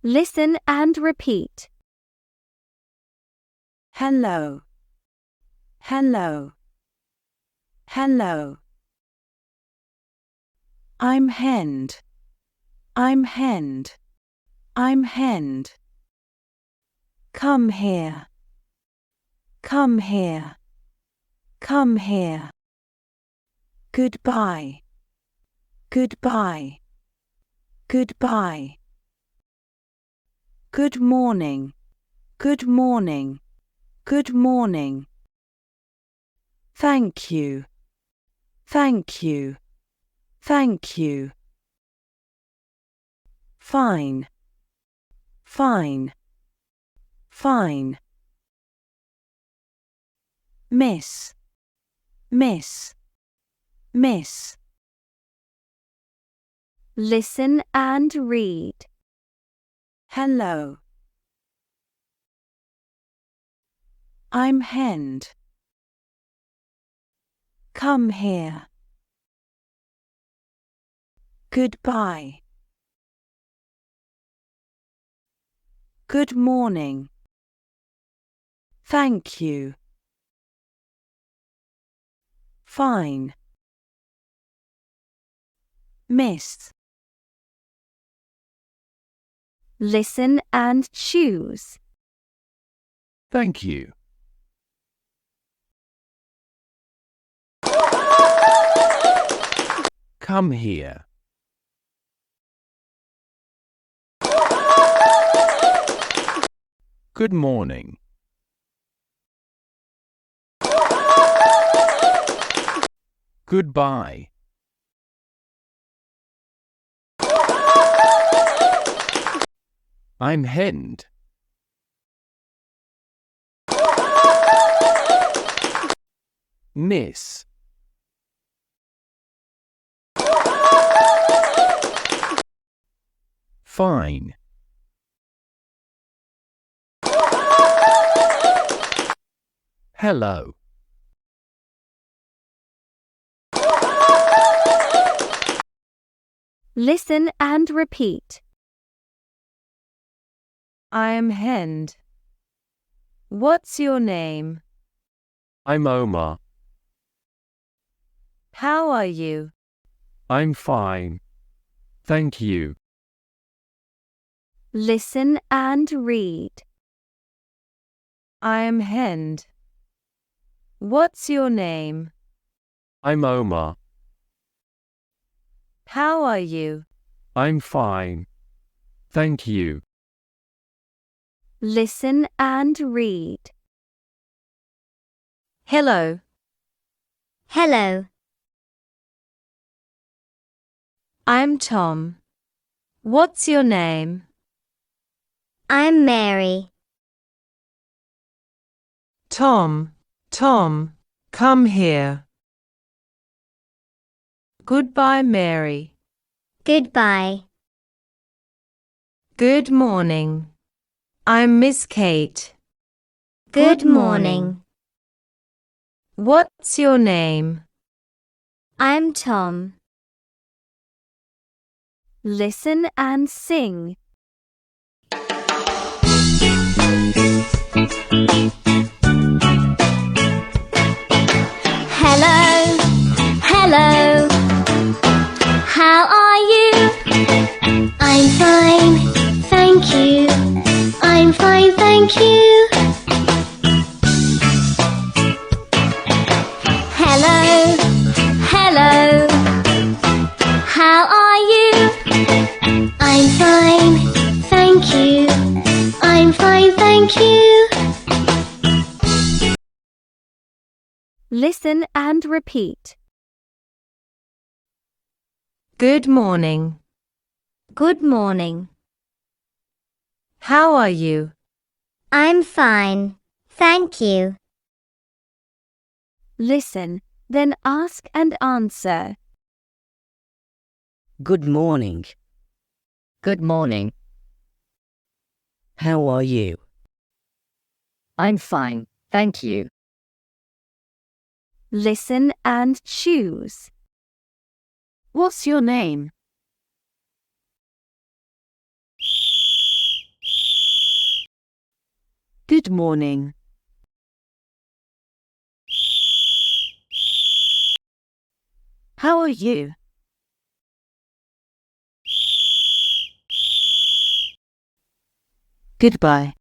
Listen and repeat. Hello. Hello. Hello. I'm henned. I'm henned. I'm henned. Come here. Come here. Come here. Goodbye. Goodbye. Goodbye. Good morning. Good morning. Good morning. Thank you. Thank you. Thank you. Fine. Fine. Fine. Miss. Miss. Miss. Listen and read. Hello. I'm henned. Come here. Goodbye. Good morning. Thank you. Fine. Miss. Listen and choose. Thank you. Come here. Good morning. Goodbye. I'm henned. Miss. Fine. Hello. Listen and repeat. I am henned. What's your name? I'm Omar. How are you? I'm fine. Thank you. Listen and read. I am henned. What's your name? I'm Omar. How are you? I'm fine. Thank you. Listen and read. Hello. Hello, I'm Tom. What's your name? I'm Mary. Tom, come here. Goodbye, Mary. Goodbye. Good morning. I'm Miss Kate. Good morning. What's your name? I'm Tom. Listen and sing. Hello, hello. How are you? I'm fine, thank you. I'm fine, thank you. Hello, hello. How are you? I'm fine, thank you. I'm fine, thank you. Listen and repeat. Good morning. Good morning. How are you? I'm fine, thank you. Listen, then ask and answer. Good morning. Good morning. How are you? I'm fine, thank you. Listen and choose. What's your name? Good morning. How are you? Goodbye.